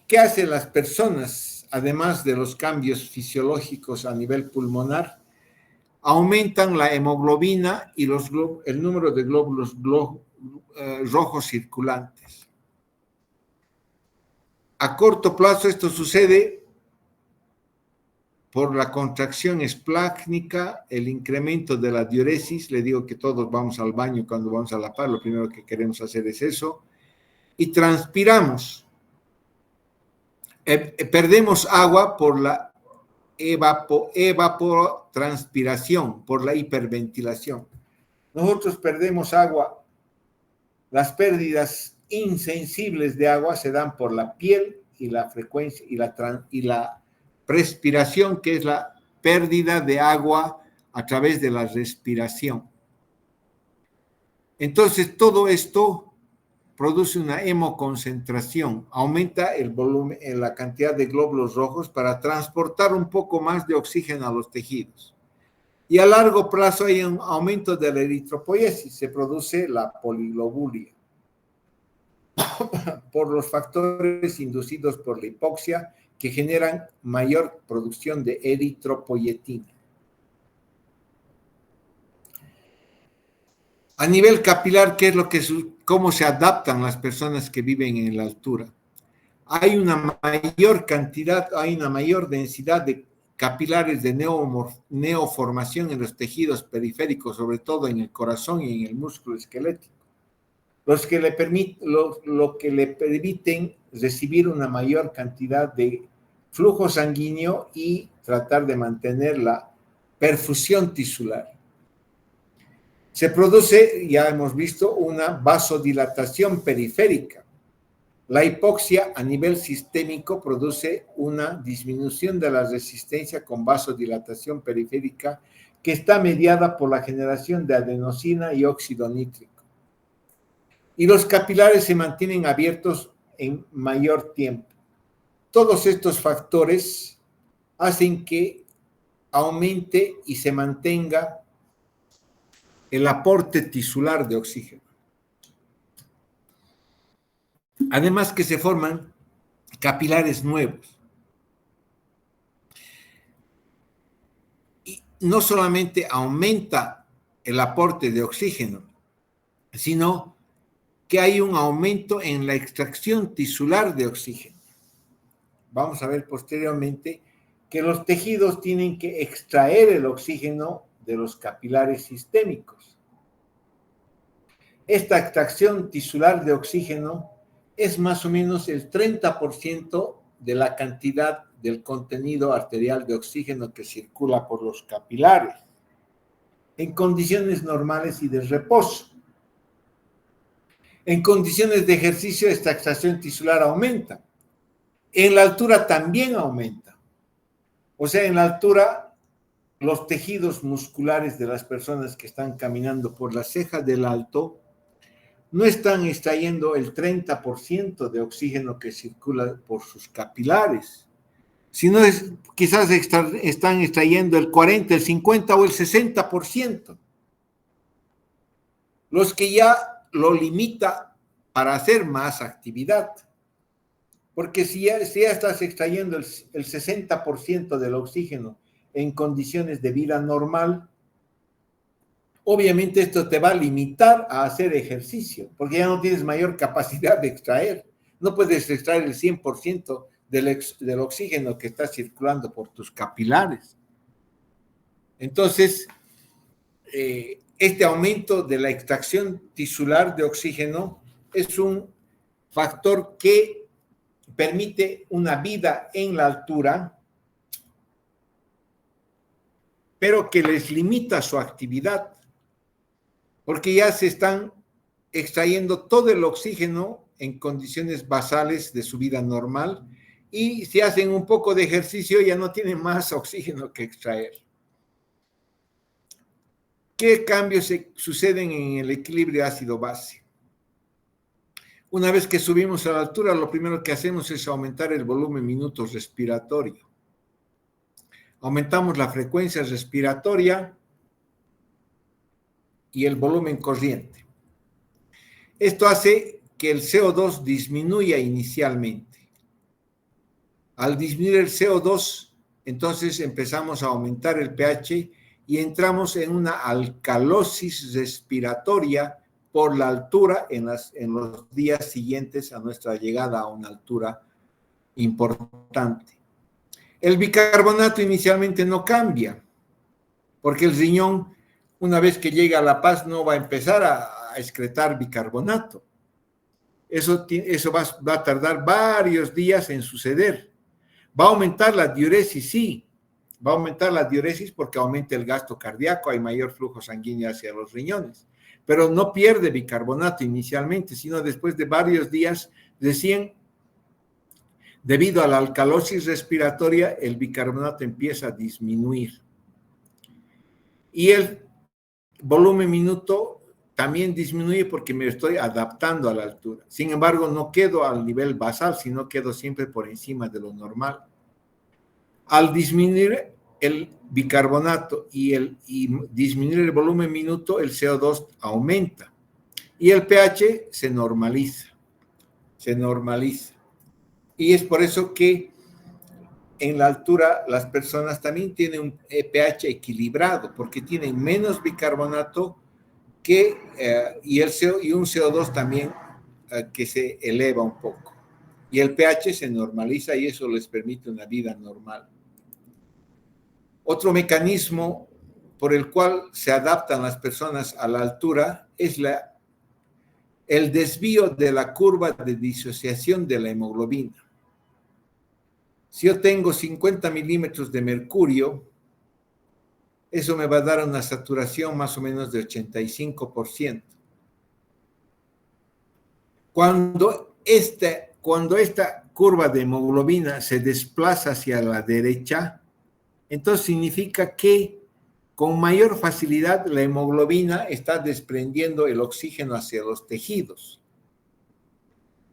¿qué hacen las personas, además de los cambios fisiológicos a nivel pulmonar? Aumentan la hemoglobina y el número de glóbulos rojos circulantes. A corto plazo esto sucede por la contracción esplácnica, el incremento de la diuresis. Le digo que todos vamos al baño cuando vamos a La Paz, lo primero que queremos hacer es eso. Y transpiramos. Perdemos agua por la evapotranspiración, por la hiperventilación. Nosotros perdemos agua. Las pérdidas insensibles de agua se dan por la piel y la frecuencia y la respiración, que es la pérdida de agua a través de la respiración. Entonces, todo esto produce una hemoconcentración, aumenta el volumen, la cantidad de glóbulos rojos para transportar un poco más de oxígeno a los tejidos. Y a largo plazo hay un aumento de la eritropoiesis, se produce la poliglobulia por los factores inducidos por la hipoxia que generan mayor producción de eritropoietina. A nivel capilar, ¿cómo se adaptan las personas que viven en la altura? Hay una mayor densidad capilares de neoformación en los tejidos periféricos, sobre todo en el corazón y en el músculo esquelético, lo que le permiten recibir una mayor cantidad de flujo sanguíneo y tratar de mantener la perfusión tisular. Se produce, ya hemos visto, una vasodilatación periférica. La hipoxia a nivel sistémico produce una disminución de la resistencia con vasodilatación periférica que está mediada por la generación de adenosina y óxido nítrico. Y los capilares se mantienen abiertos en mayor tiempo. Todos estos factores hacen que aumente y se mantenga el aporte tisular de oxígeno. Además que se forman capilares nuevos. Y no solamente aumenta el aporte de oxígeno, sino que hay un aumento en la extracción tisular de oxígeno. Vamos a ver posteriormente que los tejidos tienen que extraer el oxígeno de los capilares sistémicos. Esta extracción tisular de oxígeno es más o menos el 30% de la cantidad del contenido arterial de oxígeno que circula por los capilares en condiciones normales y de reposo. En condiciones de ejercicio, esta extracción tisular aumenta. En la altura también aumenta. O sea, en la altura, los tejidos musculares de las personas que están caminando por la ceja del alto no están extrayendo el 30% de oxígeno que circula por sus capilares, sino quizás están extrayendo el 40, el 50 o el 60%. Los que ya lo limita para hacer más actividad. Porque si ya estás extrayendo el 60% del oxígeno en condiciones de vida normal, obviamente esto te va a limitar a hacer ejercicio, porque ya no tienes mayor capacidad de extraer. No puedes extraer el 100% del oxígeno que está circulando por tus capilares. Entonces, este aumento de la extracción tisular de oxígeno es un factor que permite una vida en la altura, pero que les limita su actividad, porque ya se están extrayendo todo el oxígeno en condiciones basales de su vida normal, y si hacen un poco de ejercicio ya no tienen más oxígeno que extraer. ¿Qué cambios suceden en el equilibrio ácido-base? Una vez que subimos a la altura, lo primero que hacemos es aumentar el volumen minutos respiratorio. Aumentamos la frecuencia respiratoria y el volumen corriente. Esto hace que el CO2 disminuya inicialmente. Al disminuir el CO2, entonces empezamos a aumentar el pH y entramos en una alcalosis respiratoria por la altura en los días siguientes a nuestra llegada a una altura importante. El bicarbonato inicialmente no cambia, porque el riñón, una vez que llega a La Paz, no va a empezar a excretar bicarbonato. Eso va a tardar varios días en suceder. ¿Va a aumentar la diuresis? Sí, va a aumentar la diuresis porque aumenta el gasto cardíaco, hay mayor flujo sanguíneo hacia los riñones. Pero no pierde bicarbonato inicialmente, sino después de varios días, recién, debido a la alcalosis respiratoria, el bicarbonato empieza a disminuir. Y el volumen minuto también disminuye porque me estoy adaptando a la altura. Sin embargo, no quedo al nivel basal, sino quedo siempre por encima de lo normal. Al disminuir el bicarbonato y disminuir el volumen minuto, el CO2 aumenta y el pH se normaliza. Y es por eso que en la altura las personas también tienen un pH equilibrado, porque tienen menos bicarbonato y un CO2 también que se eleva un poco. Y el pH se normaliza y eso les permite una vida normal. Otro mecanismo por el cual se adaptan las personas a la altura es el desvío de la curva de disociación de la hemoglobina. Si yo tengo 50 milímetros de mercurio, eso me va a dar una saturación más o menos de 85%. Cuando esta curva de hemoglobina se desplaza hacia la derecha, entonces significa que con mayor facilidad la hemoglobina está desprendiendo el oxígeno hacia los tejidos.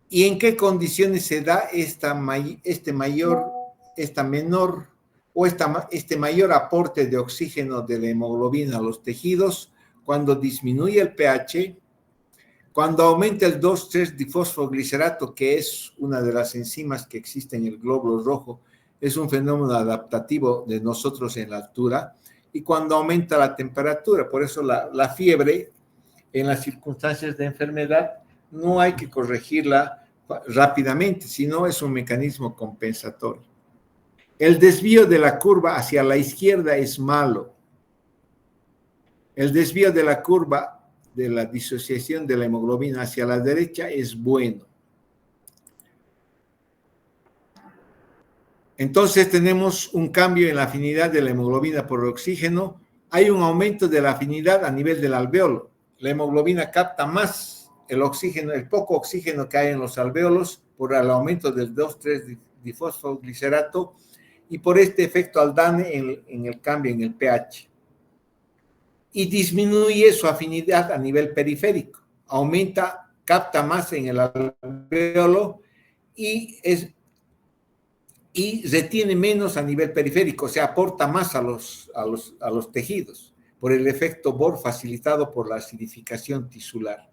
¿Y en qué condiciones se da este mayor aporte de oxígeno de la hemoglobina a los tejidos? Cuando disminuye el pH, cuando aumenta el 2,3-difosfoglicerato, que es una de las enzimas que existe en el glóbulo rojo, es un fenómeno adaptativo de nosotros en la altura, y cuando aumenta la temperatura. Por eso la fiebre, en las circunstancias de enfermedad, no hay que corregirla rápidamente, sino es un mecanismo compensatorio. El desvío de la curva hacia la izquierda es malo. El desvío de la curva de la disociación de la hemoglobina hacia la derecha es bueno. Entonces tenemos un cambio en la afinidad de la hemoglobina por el oxígeno. Hay un aumento de la afinidad a nivel del alveolo. La hemoglobina capta más el oxígeno, el poco oxígeno que hay en los alveolos por el aumento del 2,3-difosfoglicerato y por este efecto Aldane en el cambio en el pH. Y disminuye su afinidad a nivel periférico. Capta más en el alveolo y retiene menos a nivel periférico, o sea, aporta más a los tejidos por el efecto Bohr facilitado por la acidificación tisular.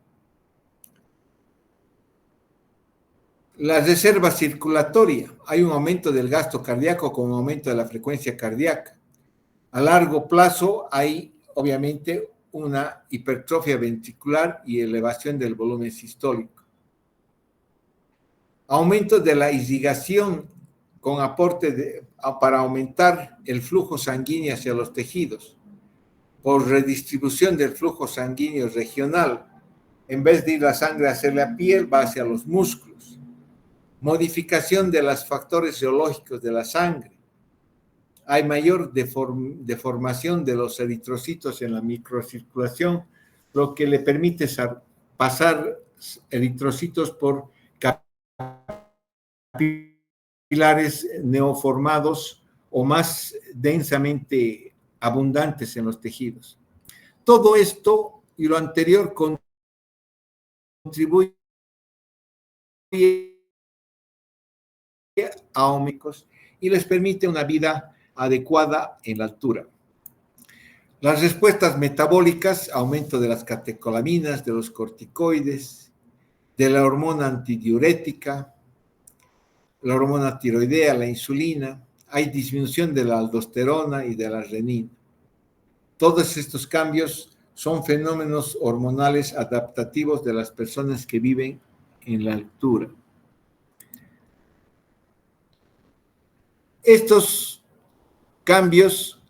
La reserva circulatoria. Hay un aumento del gasto cardíaco con un aumento de la frecuencia cardíaca. A largo plazo hay, obviamente, una hipertrofia ventricular y elevación del volumen sistólico. Aumento de la irrigación con aporte para aumentar el flujo sanguíneo hacia los tejidos, por redistribución del flujo sanguíneo regional. En vez de ir la sangre hacia la piel, va hacia los músculos. Modificación de los factores geológicos de la sangre. Hay mayor deformación de los eritrocitos en la microcirculación, lo que le permite pasar eritrocitos por capilares neoformados o más densamente abundantes en los tejidos. Todo esto y lo anterior contribuye a ómicos y les permite una vida adecuada en la altura. Las respuestas metabólicas, aumento de las catecolaminas, de los corticoides, de la hormona antidiurética, la hormona tiroidea, la insulina, hay disminución de la aldosterona y de la renina. Todos estos cambios son fenómenos hormonales adaptativos de las personas que viven en la altura. Estos cambios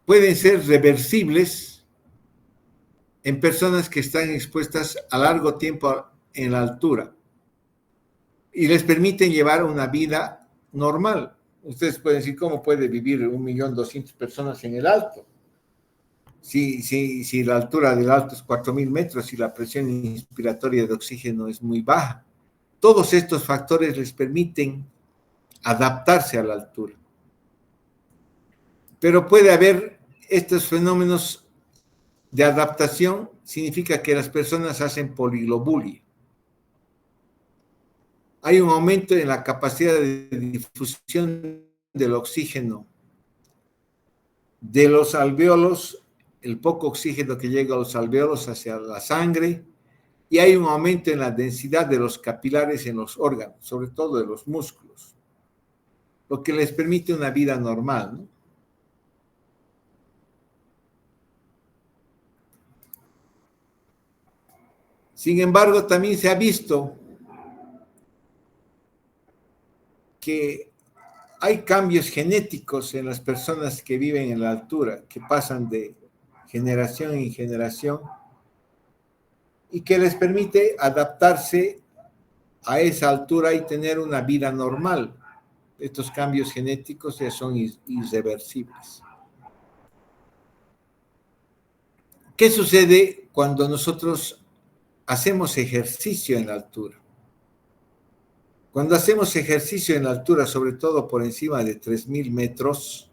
pueden ser reversibles en personas que están expuestas a largo tiempo en la altura y les permiten llevar una vida normal. Ustedes pueden decir, ¿cómo puede vivir 1.200.000 personas en el alto? Si la altura del alto es 4.000 metros y la presión inspiratoria de oxígeno es muy baja. Todos estos factores les permiten adaptarse a la altura. Pero puede haber estos fenómenos de adaptación, significa que las personas hacen poliglobulia. Hay un aumento en la capacidad de difusión del oxígeno de los alvéolos, el poco oxígeno que llega a los alvéolos hacia la sangre, y hay un aumento en la densidad de los capilares en los órganos, sobre todo de los músculos, lo que les permite una vida normal, ¿no? Sin embargo, también se ha visto que hay cambios genéticos en las personas que viven en la altura, que pasan de generación en generación y que les permite adaptarse a esa altura y tener una vida normal. Estos cambios genéticos ya son irreversibles. ¿Qué sucede cuando nosotros hacemos ejercicio en la altura? Cuando hacemos ejercicio en la altura, sobre todo por encima de 3.000 metros,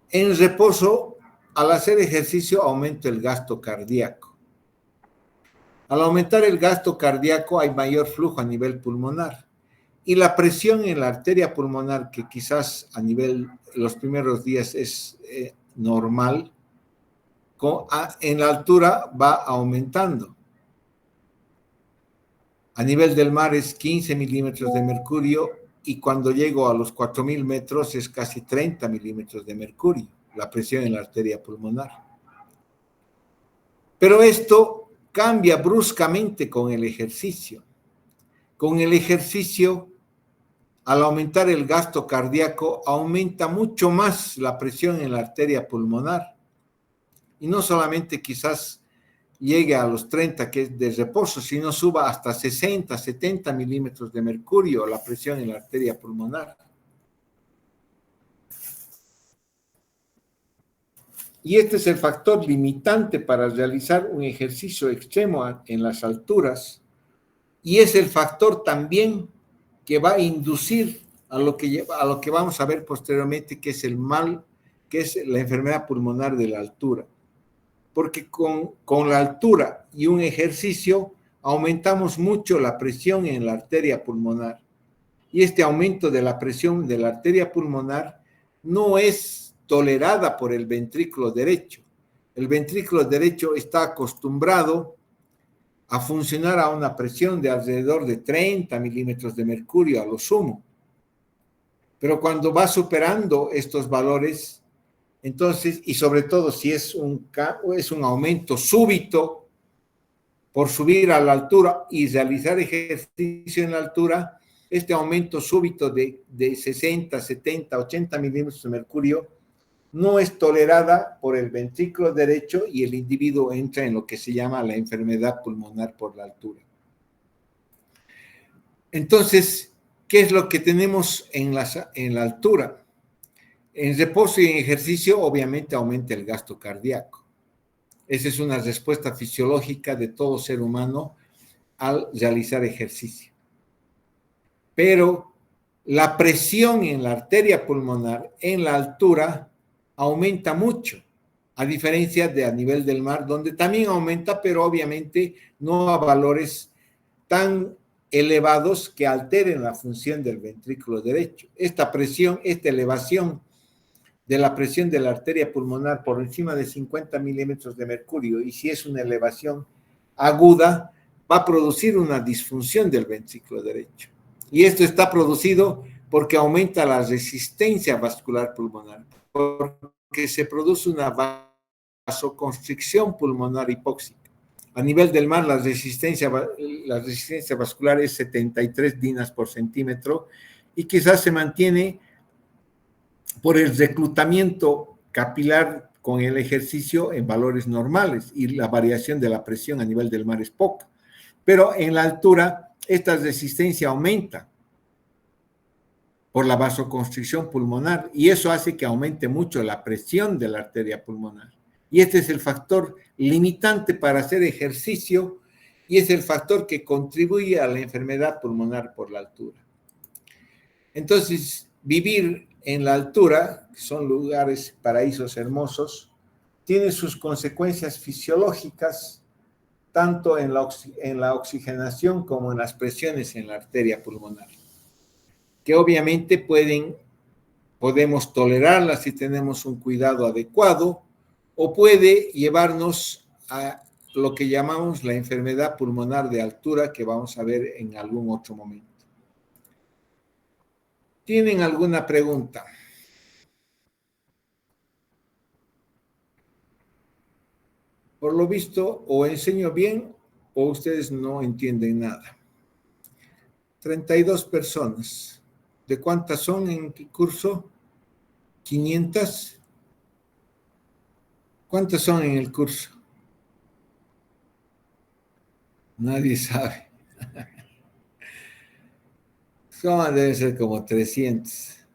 en reposo, al hacer ejercicio aumenta el gasto cardíaco. Al aumentar el gasto cardíaco hay mayor flujo a nivel pulmonar. Y la presión en la arteria pulmonar, que quizás a nivel los primeros días es normal, en la altura va aumentando. A nivel del mar es 15 milímetros de mercurio y cuando llego a los 4.000 metros es casi 30 milímetros de mercurio, la presión en la arteria pulmonar. Pero esto cambia bruscamente con el ejercicio. Con el ejercicio, al aumentar el gasto cardíaco, aumenta mucho más la presión en la arteria pulmonar. Y no solamente quizás llegue a los 30, que es de reposo, sino suba hasta 60, 70 milímetros de mercurio la presión en la arteria pulmonar. Y este es el factor limitante para realizar un ejercicio extremo en las alturas. Y es el factor también que va a inducir a lo que vamos a ver posteriormente, que es el mal, que es la enfermedad pulmonar de la altura. Porque con la altura y un ejercicio aumentamos mucho la presión en la arteria pulmonar. Y este aumento de la presión de la arteria pulmonar no es tolerada por el ventrículo derecho. El ventrículo derecho está acostumbrado a funcionar a una presión de alrededor de 30 milímetros de mercurio a lo sumo. Pero cuando va superando estos valores, entonces, y sobre todo si es un aumento súbito por subir a la altura y realizar ejercicio en la altura, este aumento súbito de 60, 70, 80 milímetros de mercurio no es tolerada por el ventrículo derecho y el individuo entra en lo que se llama la enfermedad pulmonar por la altura. Entonces, ¿qué es lo que tenemos en la altura? En reposo y en ejercicio, obviamente, aumenta el gasto cardíaco. Esa es una respuesta fisiológica de todo ser humano al realizar ejercicio. Pero la presión en la arteria pulmonar en la altura aumenta mucho, a diferencia de a nivel del mar, donde también aumenta, pero obviamente no a valores tan elevados que alteren la función del ventrículo derecho. Esta presión, esta elevación de la presión de la arteria pulmonar por encima de 50 milímetros de mercurio, y si es una elevación aguda, va a producir una disfunción del ventrículo derecho. Y esto está producido porque aumenta la resistencia vascular pulmonar, porque se produce una vasoconstricción pulmonar hipóxica. A nivel del mar, la resistencia vascular es 73 dinas por centímetro y quizás se mantiene por el reclutamiento capilar con el ejercicio en valores normales y la variación de la presión a nivel del mar es poca. Pero en la altura, esta resistencia aumenta por la vasoconstricción pulmonar y eso hace que aumente mucho la presión de la arteria pulmonar. Y este es el factor limitante para hacer ejercicio y es el factor que contribuye a la enfermedad pulmonar por la altura. Entonces, vivir en la altura, que son lugares, paraísos hermosos, tiene sus consecuencias fisiológicas, tanto en la oxigenación como en las presiones en la arteria pulmonar, que obviamente podemos tolerarlas si tenemos un cuidado adecuado, o puede llevarnos a lo que llamamos la enfermedad pulmonar de altura, que vamos a ver en algún otro momento. ¿Tienen alguna pregunta? Por lo visto, o enseño bien o ustedes no entienden nada. 32 personas. ¿De cuántas son en qué curso? ¿500? ¿Cuántas son en el curso? Nadie sabe. Deben ser como 300.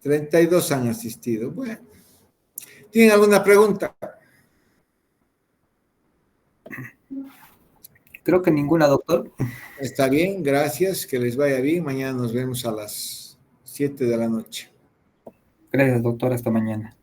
32 han asistido. Bueno, ¿tienen alguna pregunta? Creo que ninguna, doctor. Está bien, gracias, que les vaya bien. Mañana nos vemos a las 7 de la noche. Gracias, doctor. Hasta mañana.